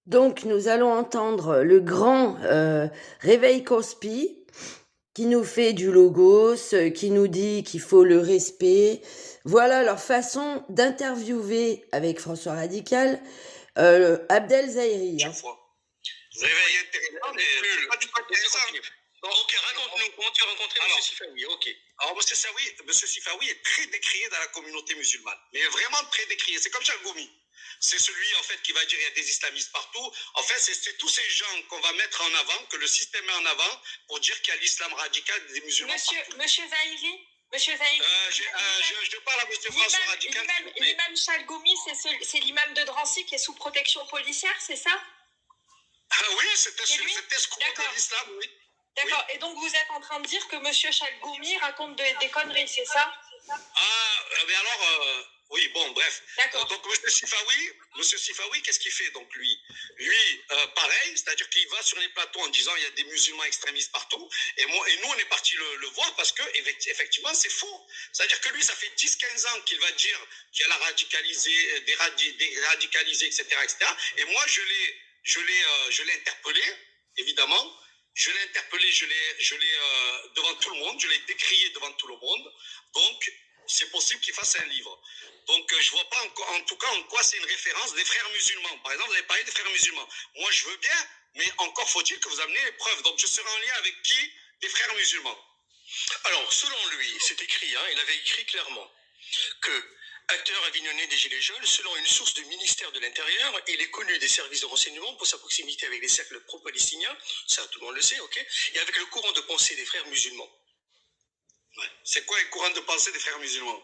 Donc, nous allons entendre le grand Réveil Cospi qui nous fait du logos, qui nous dit qu'il faut le respect. Voilà leur façon d'interviewer avec François Radical Abdel Zahiri. Chaque fois. Réveil intéressant, mais pas du tout intéressant. Bon, ok, raconte-nous comment tu as rencontré M. Sifawi. Ok. Alors, M. Sifawi est très décrié dans la communauté musulmane, mais vraiment très décrié. C'est comme Chalgoumi. C'est celui, en fait, qui va dire qu'il y a des islamistes partout. En fait, c'est tous ces gens qu'on va mettre en avant, que le système met en avant, pour dire qu'il y a l'islam radical des musulmans partout. Monsieur Zahiri, je parle à M. François Radical. L'imam Chalgoumi, c'est l'imam de Drancy qui est sous protection policière, c'est ça? Ah oui, c'était ce qu'on de l'islam, oui. D'accord, oui. Et donc vous êtes en train de dire que M. Chalgoumi raconte des conneries, c'est ça? Ah, mais alors, oui, bon, bref. Donc M. Sifawi, qu'est-ce qu'il fait donc lui, pareil, c'est-à-dire qu'il va sur les plateaux en disant il y a des musulmans extrémistes partout, et nous on est parti le voir parce que effectivement c'est faux. C'est-à-dire que lui, ça fait 10-15 ans qu'il va dire qu'il y a la radicalisé, des radicalisés, etc., etc. Et moi je l'ai interpellé, évidemment. Je l'ai interpellé, je l'ai devant tout le monde, je l'ai décrié devant tout le monde. Donc, c'est possible qu'il fasse un livre. Donc, je ne vois pas en tout cas en quoi c'est une référence des frères musulmans. Par exemple, vous avez parlé des frères musulmans. Moi, je veux bien, mais encore faut-il que vous ameniez les preuves. Donc, je serai en lien avec qui? Des frères musulmans. Alors, selon lui, c'est écrit, il avait écrit clairement que acteur avignonné des Gilets jaunes, selon une source du ministère de l'Intérieur, il est connu des services de renseignement pour sa proximité avec les cercles pro-palestiniens, ça tout le monde le sait, ok, et avec le courant de pensée des frères musulmans. Ouais. C'est quoi le courant de pensée des frères musulmans?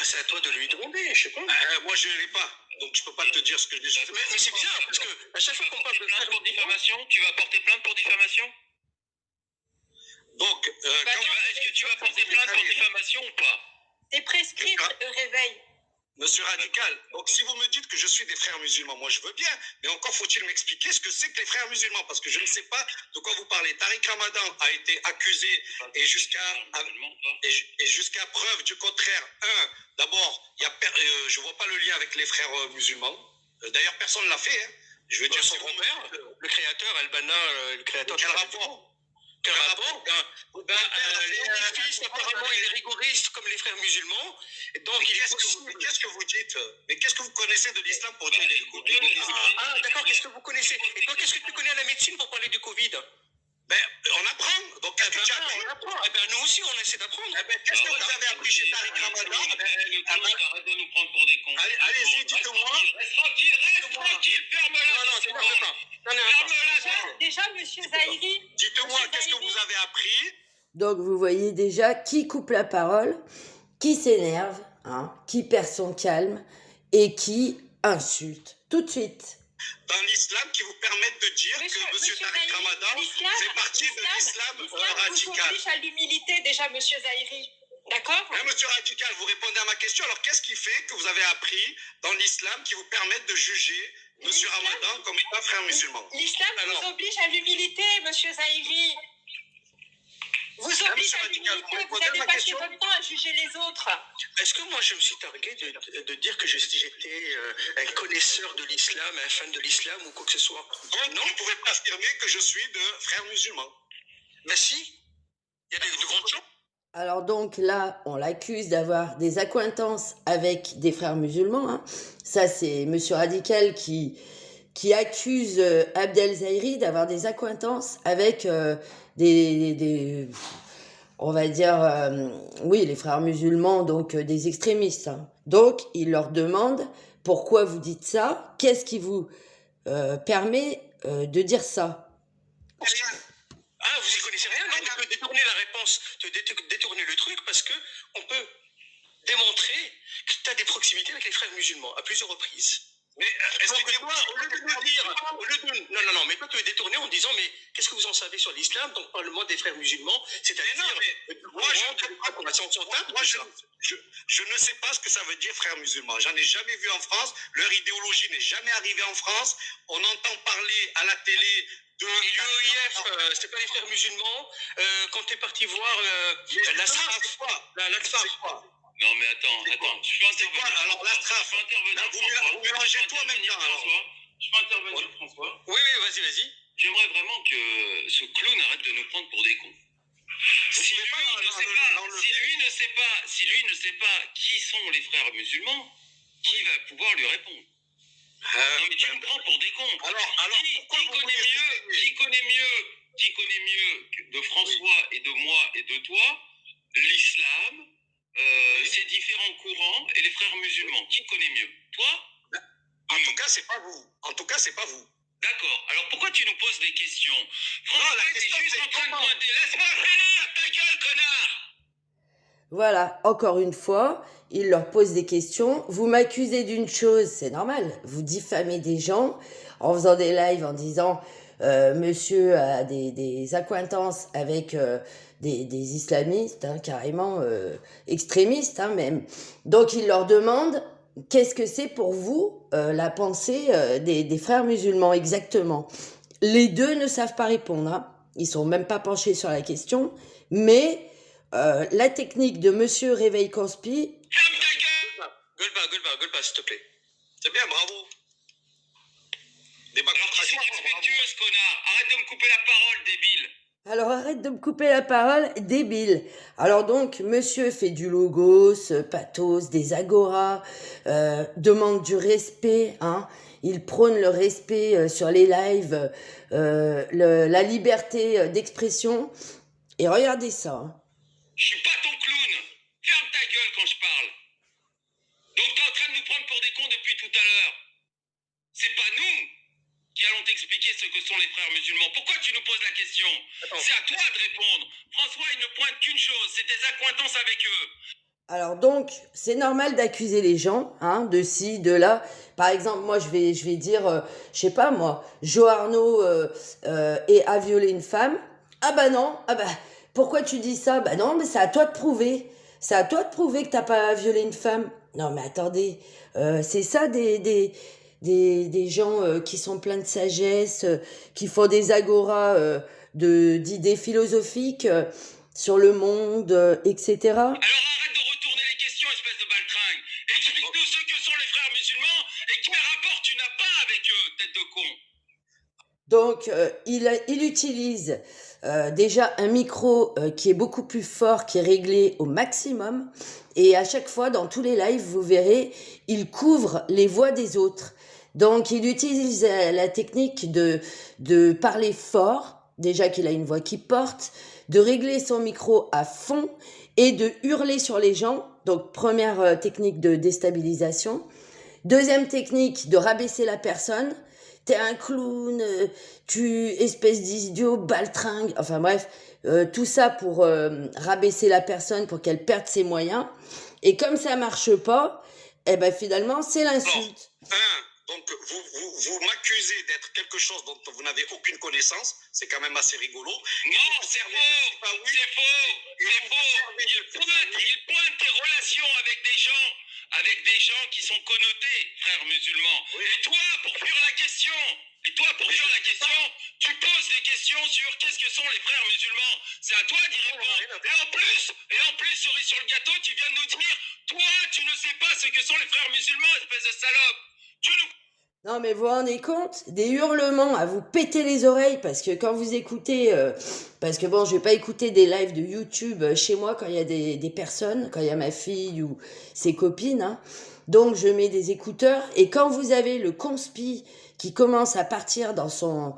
C'est à toi de lui demander, je sais pas. Moi, je ne l'ai pas, donc je ne peux pas te dire ce que je dis. Mais c'est bizarre, parce que à chaque fois qu'on parle de plainte pour diffamation, tu vas porter plainte pour diffamation? Donc, est-ce que tu vas porter plainte pour diffamation ou pas? C'est prescrit le réveil. Monsieur Radical, donc si vous me dites que je suis des frères musulmans, moi je veux bien, mais encore faut-il m'expliquer ce que c'est que les frères musulmans, parce que je ne sais pas de quoi vous parlez. Tariq Ramadan a été accusé et jusqu'à preuve du contraire. D'abord, je ne vois pas le lien avec les frères musulmans. D'ailleurs, personne ne l'a fait. Je veux dire son grand-père, le créateur, Al-Banna, le créateur. Quel rapport? Quel rapport? Mon fils, apparemment, il est rigoriste comme les frères musulmans. Donc, qu'est-ce que vous dites? Mais qu'est-ce que vous connaissez de l'islam pour dire les Covid? D'accord, qu'est-ce que vous connaissez? Et toi, qu'est-ce que tu connais à la médecine pour parler du Covid? On apprend. Donc, qu'est-ce que tu as appris? On apprend. Nous aussi, on essaie d'apprendre. Qu'est-ce que vous avez appris chez Tariq Ramadan? Arrête de nous prendre pour des cons. Allez-y, dites-moi. Reste tranquille, ferme-la. Non. Déjà, monsieur Zahiri. Dites-moi, qu'est-ce que vous avez appris? Donc, vous voyez déjà qui coupe la parole, qui s'énerve, qui perd son calme et qui insulte tout de suite. Dans l'islam qui vous permettent de dire que M. Tariq Ramadan fait partie de l'islam radical. Vous oblige à l'humilité déjà, M. Zahiri. D'accord? Monsieur Radical, vous répondez à ma question. Alors, qu'est-ce qui fait que vous avez appris dans l'islam qui vous permettent de juger M. Ramadan comme un frère musulman? L'islam vous oblige à l'humilité, M. Zahiri. Vous oblige à l'humilité, vous avez passé votre temps à juger les autres. Est-ce que moi je me suis targué de dire que j'étais un connaisseur de l'islam, un fan de l'islam ou quoi que ce soit? Donc, non, vous ne pouvez pas affirmer que je suis de frères musulmans. Mais si, il y a de grandes choses. Alors donc là, on l'accuse d'avoir des accointances avec des frères musulmans. Ça, c'est Monsieur Radical qui accuse Abdel Zahiri d'avoir des accointances avec on va dire, oui, les frères musulmans, donc des extrémistes. Donc, il leur demande pourquoi vous dites ça, qu'est-ce qui vous permet de dire ça? Vous y connaissez rien, non? Tu peux détourner la réponse, détourner le truc, parce que on peut démontrer que tu as des proximités avec les frères musulmans à plusieurs reprises. Mais expliquez-moi, au lieu de non, mais toi tu veux détourner en disant mais qu'est-ce que vous en savez sur l'islam? Donc parle-moi des frères musulmans, c'est-à-dire moi je ne sais pas ce que ça veut dire frères musulmans. J'en ai jamais vu en France. Leur idéologie n'est jamais arrivée en France. On entend parler à la télé de l'UEIF, c'est pas les frères musulmans. Quand tu es parti voir l'ASRAF, Non mais attends, je peux intervenir. Alors l'Astraf, vous mélangez tout en même temps. Je peux intervenir, François? Oui, vas-y. J'aimerais vraiment que ce clown arrête de nous prendre pour des cons. Si lui ne sait pas qui sont les frères musulmans, qui va pouvoir lui répondre? Non mais tu nous prends pour des cons. Qui connaît mieux de François et de moi et de toi l'islam, ses différents courants et les frères musulmans? Qui connaît mieux? Toi? En tout cas, c'est pas vous. D'accord. Alors pourquoi tu nous poses des questions? François, la t'es question, juste c'est en train de comment? pointer. Laisse-moi finir, ta gueule, connard! Voilà, encore une fois, il leur pose des questions. Vous m'accusez d'une chose, c'est normal. Vous diffamez des gens en faisant des lives en disant monsieur a des accointances avec des islamistes, hein, carrément extrémistes hein, même. Donc il leur demande qu'est-ce que c'est pour vous la pensée des frères musulmans exactement. Les deux ne savent pas répondre. Hein. Ils sont même pas penchés sur la question, mais la technique de Monsieur Réveil Cospi. Ferme ta gueule! Gueule pas, s'il te plaît. C'est bien, bravo. Débat Alors, qui sont contradictoire, bravo. respectueuse, connard! Arrête de me couper la parole, débile! Alors arrête de me couper la parole, débile. Alors donc, monsieur fait du logos, pathos, des agoras, demande du respect, hein. Il prône le respect sur les lives, la liberté d'expression. Et regardez ça. Hein. Je suis pas ton clown! Ferme ta gueule quand je parle! Donc t'es en train de nous prendre pour des cons depuis tout à l'heure! C'est pas nous qui allons t'expliquer ce que sont les frères musulmans. Pourquoi tu nous poses la question? C'est à toi de répondre! François, il ne pointe qu'une chose, c'est tes accointances avec eux! Alors donc, c'est normal d'accuser les gens, hein, de ci, de là. Par exemple, moi, je vais dire, je sais pas moi, Jo Arnaud a violé une femme. Ah bah non, ah bah, pourquoi tu dis ça? Bah non, mais c'est à toi de prouver. C'est à toi de prouver que t'as pas violé une femme. Non mais attendez, c'est ça des gens qui sont pleins de sagesse, qui font des agoras d'idées philosophiques sur le monde, etc. Alors arrête de retourner les questions, espèce de baltringue! Explique-nous ce que sont les frères musulmans et quel rapport tu n'as pas avec eux, tête de con! Donc, il utilise déjà un micro qui est beaucoup plus fort, qui est réglé au maximum. Et à chaque fois, dans tous les lives, vous verrez, il couvre les voix des autres. Donc, il utilise la technique de parler fort, déjà qu'il a une voix qui porte, de régler son micro à fond et de hurler sur les gens. Donc, première technique de déstabilisation. Deuxième technique, de rabaisser la personne. T'es un clown, tu espèce d'idiot, baltringue, enfin bref, tout ça pour rabaisser la personne, pour qu'elle perde ses moyens. Et comme ça marche pas, eh ben finalement c'est l'insulte. Donc vous m'accusez d'être quelque chose dont vous n'avez aucune connaissance, c'est quand même assez rigolo. Non, c'est faux! C'est faux! Il pointe tes relations avec des gens qui sont connotés, frères musulmans. Oui. Et toi, pour fuir la question, tu poses des questions sur qu'est-ce que sont les frères musulmans. C'est à toi d'y répondre. Et en plus, cerise sur le gâteau, tu viens de nous dire, toi, tu ne sais pas ce que sont les frères musulmans, espèce de salope. Non mais vous vous rendez compte? Des hurlements à vous péter les oreilles parce que quand vous écoutez... parce que bon, je vais pas écouter des lives de YouTube chez moi quand il y a des personnes, quand il y a ma fille ou ses copines. Hein. Donc je mets des écouteurs et quand vous avez le conspi qui commence à partir dans son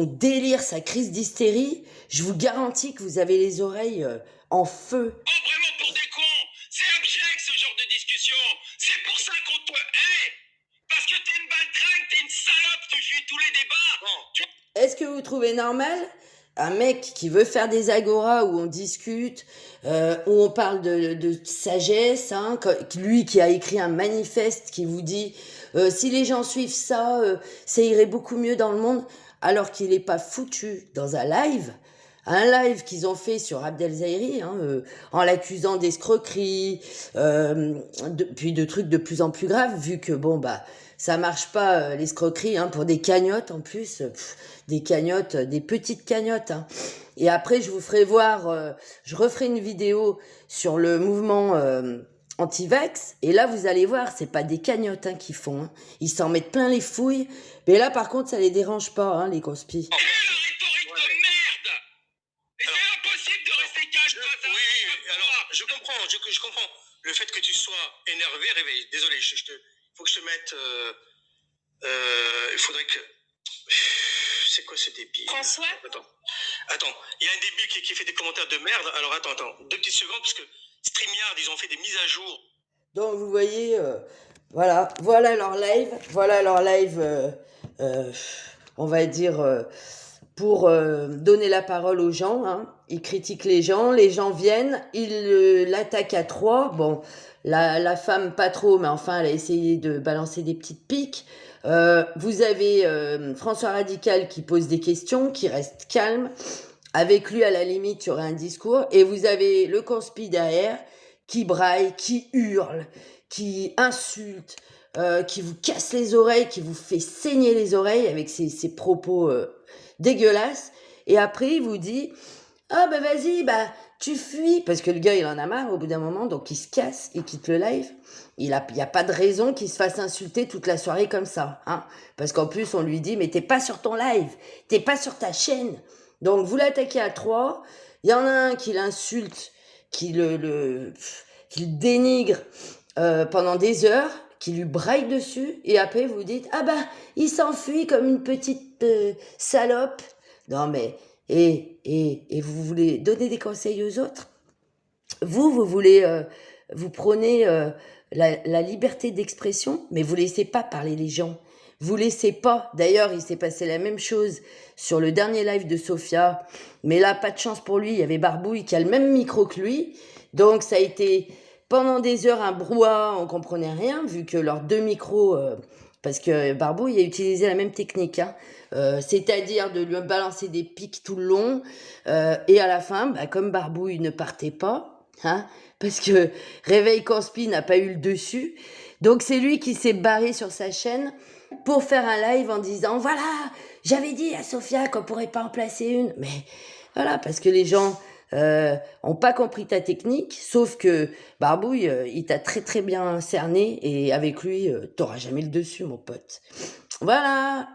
délire, sa crise d'hystérie, je vous garantis que vous avez les oreilles en feu. Oh vraiment pour des cons! C'est abject ce genre de discussion! C'est pour ça qu'on te hait! Parce que t'es une baltringue, t'es une salope, tu fuis tous les débats. Est-ce que vous trouvez normal un mec qui veut faire des agoras où on discute, où on parle de sagesse, hein, lui qui a écrit un manifeste qui vous dit si les gens suivent ça, ça irait beaucoup mieux dans le monde, alors qu'il n'est pas foutu dans un live qu'ils ont fait sur Abdel Zahiri, hein, en l'accusant d'escroquerie, puis de trucs de plus en plus graves, vu que bon bah ça marche pas l'escroquerie, hein, pour des cagnottes en plus, des cagnottes, des petites cagnottes. Hein. Et après je vous ferai voir, je referai une vidéo sur le mouvement anti-vax. Et là, vous allez voir, c'est pas des cagnottes hein, qu'ils font. Hein. Ils s'en mettent plein les fouilles. Mais là, par contre, ça les dérange pas, hein, les conspis. Quelle rhétorique de merde! Et c'est impossible de rester calme face à Oui, alors, je comprends. Le fait que tu sois énervé, réveille. Désolé, faut que je te mette... il faudrait que... C'est quoi ce débile? François? Attends, il y a un débile qui fait des commentaires de merde. Alors attends, 2 petites secondes, parce que StreamYard, ils ont fait des mises à jour. Donc vous voyez, voilà leur live, on va dire, pour donner la parole aux gens. Hein. Ils critiquent les gens viennent, ils l'attaquent à 3. Bon, la femme pas trop, mais enfin elle a essayé de balancer des petites piques. Vous avez François Radical qui pose des questions, qui reste calme. Avec lui, à la limite, il y aurait un discours. Et vous avez le conspi derrière qui braille, qui hurle, qui insulte, qui vous casse les oreilles, qui vous fait saigner les oreilles avec ses propos dégueulasses. Et après, il vous dit « Ah bah vas-y, bah tu fuis !» Parce que le gars, il en a marre au bout d'un moment, donc il se casse, il quitte le live. Il y a pas de raison qu'il se fasse insulter toute la soirée comme ça. Hein. Parce qu'en plus, on lui dit « Mais t'es pas sur ton live, t'es pas sur ta chaîne !» Donc, vous l'attaquez à 3. Il y en a un qui l'insulte, qui le dénigre pendant des heures, qui lui braille dessus. Et après, vous dites, ah bah, il s'enfuit comme une petite salope. Non, mais, et vous voulez donner des conseils aux autres? Vous voulez, vous prenez la liberté d'expression, mais vous laissez pas parler les gens. Vous laissez pas. D'ailleurs, il s'est passé la même chose sur le dernier live de Sophia. Mais là, pas de chance pour lui. Il y avait Barbouille qui a le même micro que lui. Donc, ça a été pendant des heures un brouhaha. On comprenait rien, vu que leurs 2 micros... parce que Barbouille a utilisé la même technique. Hein, c'est-à-dire de lui balancer des pics tout le long. Et à la fin, bah, comme Barbouille ne partait pas... Hein, parce que Réveil Conspi n'a pas eu le dessus. Donc, c'est lui qui s'est barré sur sa chaîne pour faire un live en disant « Voilà, j'avais dit à Sophia qu'on pourrait pas en placer une. » Mais voilà, parce que les gens ont pas compris ta technique, sauf que Barbouille, il t'a très très bien cerné et avec lui, t'auras jamais le dessus, mon pote. Voilà.